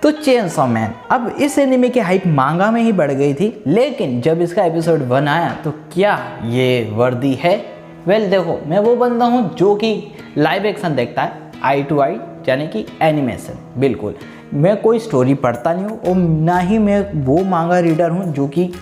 तो chainsaw man, अब इस एनिमे की हाइप मांगा में ही बढ़ गई थी, लेकिन जब इसका एपिसोड 1 आया तो क्या ये वर्दी है? वेल देखो, मैं वो बंदा हूँ जो कि लाइव एक्शन देखता है, आई टू आई, यानी कि एनिमेशन। बिल्कुल, मैं कोई स्टोरी पढ़ता नहीं हूँ और ना ही मैं वो मांगा रीडर हूँ जो कि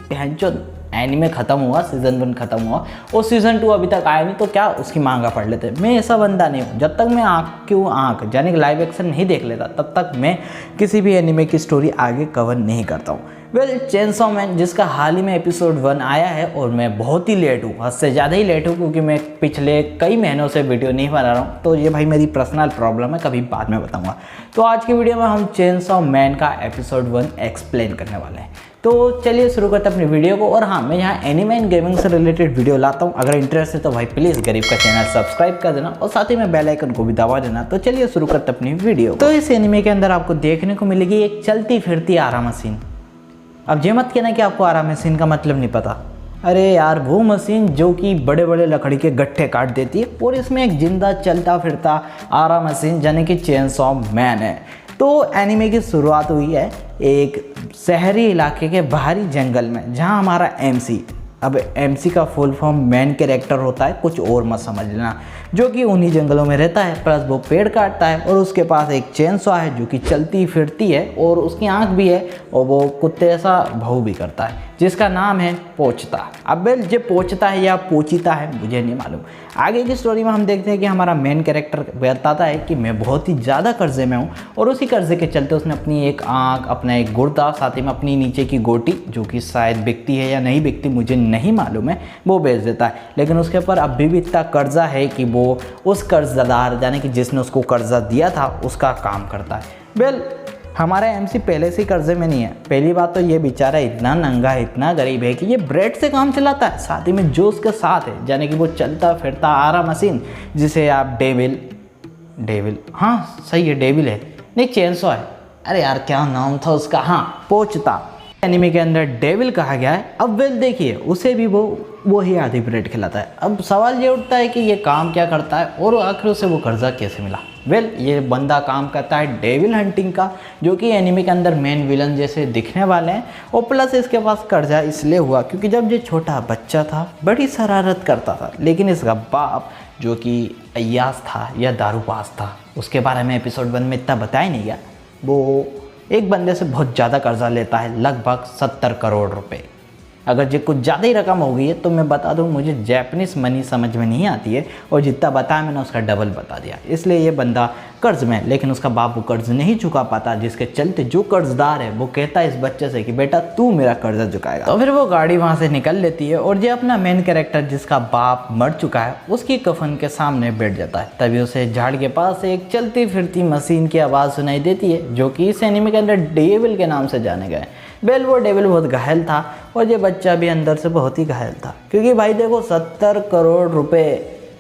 एनिमे ख़त्म हुआ, सीज़न 1 ख़त्म हुआ और सीज़न 2 अभी तक आया नहीं तो क्या उसकी मांगा पढ़ लेते। मैं ऐसा बंदा नहीं हूँ। जब तक मैं आँख यानी कि लाइव एक्शन नहीं देख लेता तब तक मैं किसी भी एनिमे की स्टोरी आगे कवर नहीं करता हूँ। वेल, चेनसॉ मैन जिसका हाल ही में एपिसोड 1 आया है और मैं बहुत ही लेट हूँ, हद से ज़्यादा ही लेट हूँ, क्योंकि मैं पिछले कई महीनों से वीडियो नहीं बना रहा हूँ। तो ये भाई मेरी पर्सनल प्रॉब्लम है, कभी बाद में बताऊँगा। तो आज की वीडियो में हम चेनसॉ मैन का एपिसोड 1 एक्सप्लेन करने वाले हैं। तो चलिए शुरू करते हैं अपनी वीडियो को। और हाँ, मैं यहाँ एनिमे एंड गेमिंग से रिलेटेड वीडियो लाता हूँ। अगर इंटरेस्ट है तो भाई प्लीज़ गरीब का चैनल सब्सक्राइब कर देना और साथ ही में बेल आइकन को भी दबा देना। तो चलिए शुरू करते हैं अपनी वीडियो। तो इस एनिमे के अंदर आपको देखने को मिलेगी एक चलती फिरती आरा मशीन। अब ये मत कहना कि आपको आरा मशीन का मतलब नहीं पता। अरे यार, वो मशीन जो कि बड़े बड़े लकड़ी के गट्ठे काट देती है, और इसमें एक जिंदा चलता फिरता आरा मशीन यानी कि चेनसॉ मैन है। तो एनिमे की शुरुआत हुई है एक शहरी इलाके के बाहरी जंगल में, जहां हमारा एमसी, अब एमसी का फुल फॉर्म मैन कैरेक्टर होता है, कुछ और मत समझ लेना, जो कि उन्हीं जंगलों में रहता है, प्लस वो पेड़ काटता है और उसके पास एक चेनसॉ है जो कि चलती फिरती है और उसकी आंख भी है और वो कुत्ते जैसा भाव भी करता है, जिसका नाम है पोचता। अब बेल, ये पोचता है या पोचीता है मुझे नहीं मालूम। आगे की स्टोरी में हम देखते हैं कि हमारा मेन कैरेक्टर बताता है कि मैं बहुत ही ज़्यादा कर्जे में हूँ और उसी कर्जे के चलते उसने अपनी एक आँख, अपना एक गुर्दा, साथ ही में अपनी नीचे की गोटी, जो कि शायद बिकती है या नहीं बिकती मुझे नहीं मालूम है, वो बेच देता है। लेकिन उसके ऊपर अभी भी इतना कर्जा है कि वो उस कर्जदार यानी कि जिसने उसको कर्जा दिया था उसका काम करता है। वेल, हमारा एमसी पहले से ही कर्जे में नहीं है। पहली बात तो ये बेचारा इतना नंगा है, इतना गरीब है कि ये ब्रेड से काम चलाता है, साथ ही में जो उसके साथ है यानी कि वो चलता फिरता आरा मशीन, जिसे आप डेविल, हाँ सही है, डेविल है, नहीं चेनसॉ है। अरे यार क्या नाम था उसका, हाँ पोचता, एनिमे के अंदर डेविल कहा गया है। अब वेल देखिए, उसे भी वो ही आधी ब्रेड खिलाता है। अब सवाल ये उठता है कि ये काम क्या करता है और आखिर उसे वो कर्जा कैसे मिला। वेल, ये बंदा काम करता है डेविल हंटिंग का, जो कि एनिमे के अंदर मेन विलन जैसे दिखने वाले हैं। और प्लस इसके पास कर्जा इसलिए हुआ क्योंकि जब ये छोटा बच्चा था बड़ी शरारत करता था, लेकिन इसका बाप जो कि अय्यास था या दारूबाज था, उसके बारे में एपिसोड 1 में इतना बताया नहीं गया। वो एक बंदे से बहुत ज़्यादा कर्जा लेता है, लगभग 70 करोड़ रुपए। अगर ये कुछ ज़्यादा ही रकम हो गई है तो मैं बता दूं, मुझे जैपनीज़ मनी समझ में नहीं आती है और जितना बताया मैंने उसका डबल बता दिया, इसलिए ये बंदा कर्ज में। लेकिन उसका बाप वो कर्ज नहीं चुका पाता, जिसके चलते जो कर्जदार है वो कहता है इस बच्चे से कि बेटा तू मेरा कर्जा चुकाएगा। तो फिर वो गाड़ी वहाँ से निकल लेती है और ये अपना मेन कैरेक्टर जिसका बाप मर चुका है उसकी कफन के सामने बैठ जाता है। तभी उसे झाड़ के पास एक चलती फिरती मशीन की आवाज़ सुनाई देती है, जो कि इस एनिमे के अंदर डेविल के नाम से जाने गए। वेल, वो डेविल बहुत घायल था और ये बच्चा भी अंदर से बहुत ही घायल था, क्योंकि भाई देखो 70 करोड़ रुपए,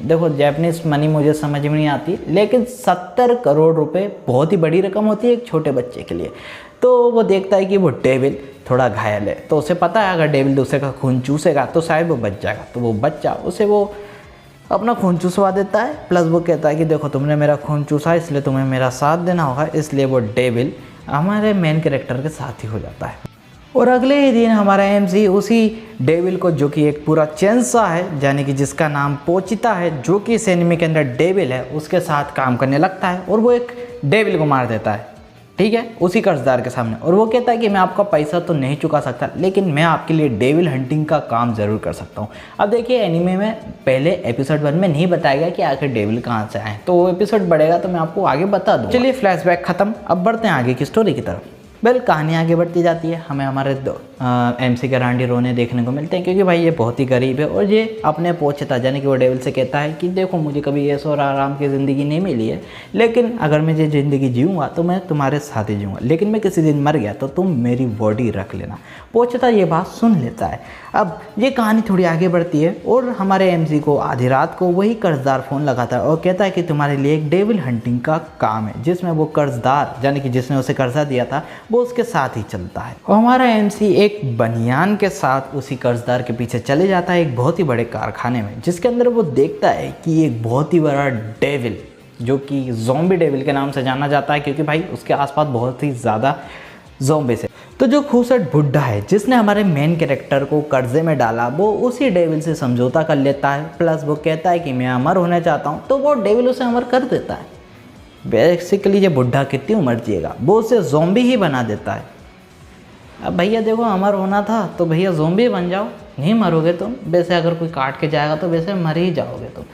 देखो जैपनीज मनी मुझे समझ में नहीं आती, लेकिन 70 करोड़ रुपए बहुत ही बड़ी रकम होती है एक छोटे बच्चे के लिए। तो वो देखता है कि वो डेविल थोड़ा घायल है, तो उसे पता है अगर डेविल दूसरे का खून चूसेगा तो शायद वो बच जाएगा। तो वो बच्चा उसे वो अपना खून चूसवा देता है, प्लस वो कहता है कि देखो तुमने मेरा खून चूसा इसलिए तुम्हें मेरा साथ देना होगा। इसलिए वो डेविल हमारे मेन कैरेक्टर के साथ ही हो जाता है। और अगले ही दिन हमारा एमसी उसी डेविल को, जो कि एक पूरा चेनसॉ है यानी कि जिसका नाम पोचिता है, जो कि इस एनिमे के अंदर डेविल है, उसके साथ काम करने लगता है और वो एक डेविल को मार देता है, ठीक है, उसी कर्जदार के सामने। और वो कहता है कि मैं आपका पैसा तो नहीं चुका सकता, लेकिन मैं आपके लिए डेविल हंटिंग का काम ज़रूर कर सकता हूँ। अब देखिए, एनिमे में पहले एपिसोड 1 में नहीं बताया गया कि आखिर डेविल कहाँ से आए, तो वो एपिसोड बढ़ेगा तो मैं आपको आगे बता दूँ। चलिए फ्लैशबैक खत्म, अब बढ़ते हैं आगे की स्टोरी की तरफ। वेल, कहानी आगे बढ़ती जाती है, हमें हमारे एमसी के रांडी रोने देखने को मिलते हैं, क्योंकि भाई ये बहुत ही गरीब है और ये अपने पोचता यानी कि वो डेविल से कहता है कि देखो मुझे कभी ऐसा और आराम की ज़िंदगी नहीं मिली है, लेकिन अगर मैं ये ज़िंदगी जीऊँगा तो मैं तुम्हारे साथ ही जीऊँगा, लेकिन मैं किसी दिन मर गया तो तुम मेरी बॉडी रख लेना। पोचता ये बात सुन लेता है। अब ये कहानी थोड़ी आगे बढ़ती है और हमारे एमसी को आधी रात को वही कर्जदार फ़ोन लगाता है और कहता है कि तुम्हारे लिए एक डेविल हंटिंग का काम है, जिसमें वो कर्जदार यानी कि जिसने उसे कर्जा दिया था वो उसके साथ ही चलता है। और हमारा एमसी एक बनियान के साथ उसी कर्जदार के पीछे चले जाता है एक बहुत ही बड़े कारखाने में, जिसके अंदर वो देखता है कि एक बहुत ही बड़ा डेविल जो कि ज़ॉम्बी डेविल के नाम से जाना जाता है, क्योंकि भाई उसके आसपास बहुत ही ज़्यादा ज़ॉम्बीज़ है। तो जो खूबसूरत बुड्ढा है जिसने हमारे मेन कैरेक्टर को कर्जे में डाला, वो उसी डेविल से समझौता कर लेता है, प्लस वो कहता है कि मैं अमर होना चाहता हूँ, तो वो डेविल उसे अमर कर देता है। बेसिकली ये बुड्ढा कितनी उम्र जिएगा, वो उसे ज़ॉम्बी ही बना देता है। अब भैया देखो, अमर होना था तो भैया ज़ॉम्बी बन जाओ, नहीं मरोगे तुम, वैसे अगर कोई काट के जाएगा तो वैसे मर ही जाओगे तुम।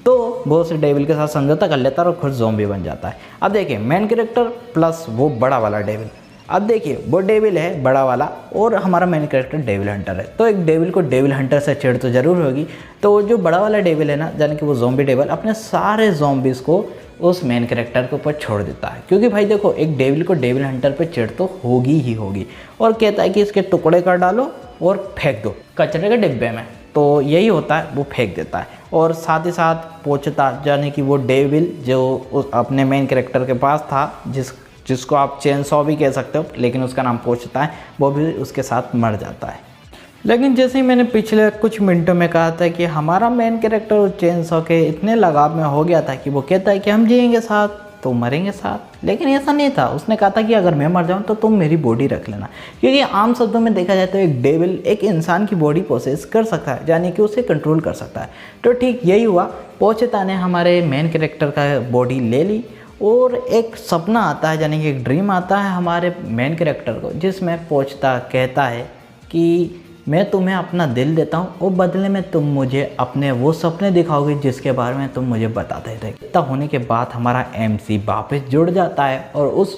तो वो उस डेविल के साथ समझौता कर लेता है और खुद ज़ॉम्बी बन जाता है। अब देखिए मेन कैरेक्टर प्लस वो बड़ा वाला डेविल। अब देखिए वो डेविल है बड़ा वाला और हमारा मेन कैरेक्टर डेविल हंटर है, तो एक डेविल को डेविल हंटर से चिढ़ तो ज़रूर होगी। तो जो बड़ा वाला डेविल है ना, यानी कि वो ज़ॉम्बी डेविल, अपने सारे ज़ॉम्बीज़ को उस मेन कैरेक्टर के ऊपर छोड़ देता है, क्योंकि भाई देखो एक डेविल को डेविल हंटर पे चिढ़ तो होगी ही होगी, और कहता है कि इसके टुकड़े कर डालो और फेंक दो कचरे के डिब्बे में। तो यही होता है, वो फेंक देता है। और साथ ही साथ पोंछता, यानी कि वो डेविल जो अपने मेन कैरेक्टर के पास था, जिसको आप चेनसॉ भी कह सकते हो, लेकिन उसका नाम पोंछता है, वो भी उसके साथ मर जाता है। लेकिन जैसे ही मैंने पिछले कुछ मिनटों में कहा था कि हमारा मेन कैरेक्टर उस चेनसॉ के इतने लगाव में हो गया था कि वो कहता है कि हम जिएंगे साथ तो मरेंगे साथ, लेकिन ऐसा नहीं था। उसने कहा था कि अगर मैं मर जाऊं तो तुम मेरी बॉडी रख लेना, क्योंकि आम शब्दों में देखा जाए तो एक डेविल एक इंसान की बॉडी पोसेस कर सकता है, यानी कि उसे कंट्रोल कर सकता है। तो ठीक यही हुआ, पोंछता ने हमारे मेन कैरेक्टर का बॉडी ले ली और एक सपना आता है, यानी कि एक ड्रीम आता है हमारे मेन कैरेक्टर को, जिसमें पोंछता कहता है कि मैं तुम्हें अपना दिल देता हूँ और बदले में तुम मुझे अपने वो सपने दिखाओगे जिसके बारे में तुम मुझे बताते थे। इतना होने के बाद हमारा MC वापस जुड़ जाता है और उस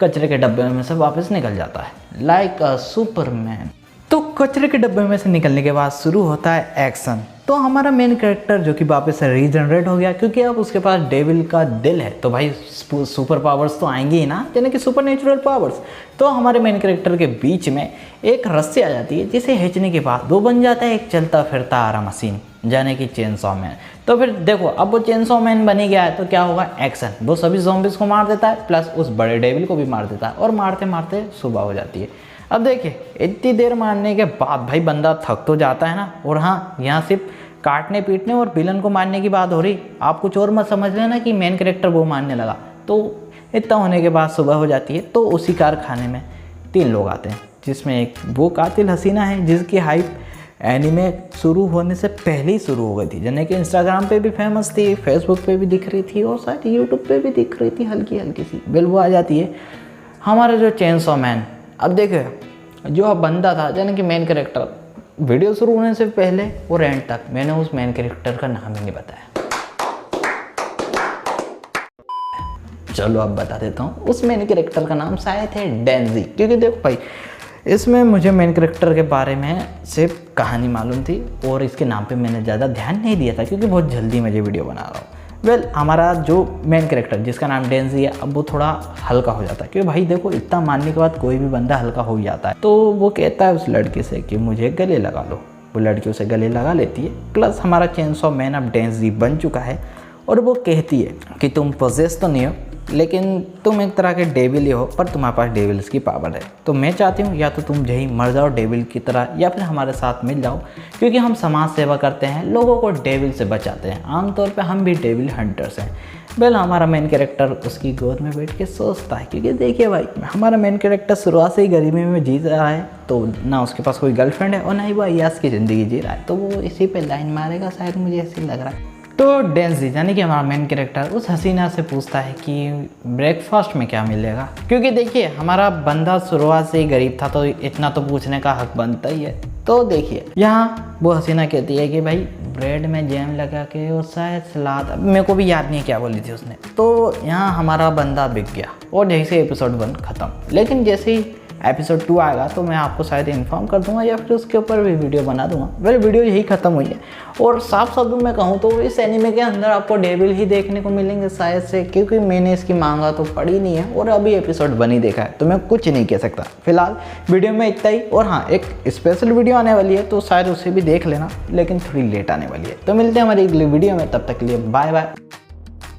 कचरे के डब्बे में से वापस निकल जाता है लाइक अ सुपरमैन। तो कचरे के डब्बे में से निकलने के बाद शुरू होता है एक्शन। तो हमारा मेन कैरेक्टर जो कि वापस से रीजनरेट हो गया, क्योंकि अब उसके पास डेविल का दिल है, तो भाई सुपर पावर्स तो आएंगी ही ना, यानी कि सुपर नेचुरल पावर्स। तो हमारे मेन कैरेक्टर के बीच में एक रस्सी आ जाती है, जिसे खींचने के बाद वो बन जाता है एक चलता फिरता आरा मशीन, यानी कि चेनसॉ मैन। तो फिर देखो अब वो चेनसॉ मैन बनी गया है, तो क्या होगा, एक्शन। वो सभी ज़ॉम्बीज़ को मार देता है, प्लस उस बड़े डेविल को भी मार देता है, और मारते मारते सुबह हो जाती है। अब देखिए इतनी देर मारने के बाद भाई बंदा थक तो जाता है ना, और हाँ यहाँ सिर्फ काटने पीटने और विलन को मारने की बात हो रही, आप कुछ और मत समझ लेना कि मेन कैरेक्टर वो मारने लगा। तो इतना होने के बाद सुबह हो जाती है, तो उसी कारखाने में 3 लोग आते हैं, जिसमें एक वो कातिल हसीना है जिसकी हाइप एनीमे शुरू होने से पहले ही शुरू हो गई थी, यानी कि इंस्टाग्राम पे भी फेमस थी, फेसबुक पे भी दिख रही थी और शायद यूट्यूब पे भी दिख रही थी हल्की हल्की सी। बिल वो आ जाती है हमारा जो चेनसॉ मैन। अब देखिए जो बंदा था, यानी कि मेन कैरेक्टर, वीडियो शुरू होने से पहले और एंड तक मैंने उस मेन कैरेक्टर का नाम ही नहीं बताया। चलो अब बता देता हूँ, उस मेन कैरेक्टर का नाम शायद है डेंजी। क्योंकि देखो भाई इसमें मुझे मेन कैरेक्टर के बारे में सिर्फ कहानी मालूम थी और इसके नाम पे मैंने ज़्यादा ध्यान नहीं दिया था, क्योंकि बहुत जल्दी मैं ये वीडियो बना रहा हूँ। हमारा जो मेन कैरेक्टर जिसका नाम डेंजी है, अब वो थोड़ा हल्का हो जाता है, क्योंकि भाई देखो इतना मानने के बाद कोई भी बंदा हल्का हो जाता है। तो वो कहता है उस लड़की से कि मुझे गले लगा लो, वो लड़की उसे गले लगा लेती है। प्लस हमारा चेनसॉ मैन अब डेंजी बन चुका है, और वो कहती है कि तुम पोजेस तो नहीं हो, लेकिन तुम एक तरह के डेविल ही हो, पर तुम्हारे पास डेविल्स की पावर है। तो मैं चाहती हूँ या तो तुम यही मर जाओ डेविल की तरह, या फिर हमारे साथ मिल जाओ, क्योंकि हम समाज सेवा करते हैं, लोगों को डेविल से बचाते हैं। आमतौर पे हम भी डेविल हंटर्स हैं। हमारा मेन कैरेक्टर उसकी गोद में बैठ के सोचता है, क्योंकि देखिए भाई हमारा मेन कैरेक्टर शुरुआत से ही गरीबी में जी रहा है, तो ना उसके पास कोई गर्लफ्रेंड है और ना ही वो अय्यास की ज़िंदगी जी रहा है, तो वो इसी पे लाइन मारेगा शायद, मुझे ऐसे लग रहा है। तो डेंजी यानी कि हमारा मेन कैरेक्टर उस हसीना से पूछता है कि ब्रेकफास्ट में क्या मिलेगा, क्योंकि देखिए हमारा बंदा शुरुआत से ही गरीब था, तो इतना तो पूछने का हक बनता ही है। तो देखिए यहाँ वो हसीना कहती है कि भाई ब्रेड में जैम लगा के और शायद सलाद, मेरे को भी याद नहीं क्या बोली थी उसने। तो यहाँ हमारा बंदा बिक गया और जैसे एपिसोड 1 ख़त्म। लेकिन जैसे ही एपिसोड 2 आएगा तो मैं आपको शायद इन्फॉर्म कर दूंगा या फिर उसके ऊपर भी वीडियो बना दूंगा। वीडियो यही ख़त्म हुई है, और साफ शब्दों में कहूँ तो इस एनीमे के अंदर आपको डेविल ही देखने को मिलेंगे शायद से, क्योंकि मैंने इसकी मांगा तो पड़ी नहीं है और अभी एपिसोड 1 ही देखा है, तो मैं कुछ नहीं कह सकता। फिलहाल वीडियो में इतना ही, और हाँ एक स्पेशल वीडियो आने वाली है, तो शायद उसे भी देख लेना, लेकिन थोड़ी लेट आने वाली है। तो मिलते हैं हमारी अगली वीडियो में, तब तक के लिए बाय बाय।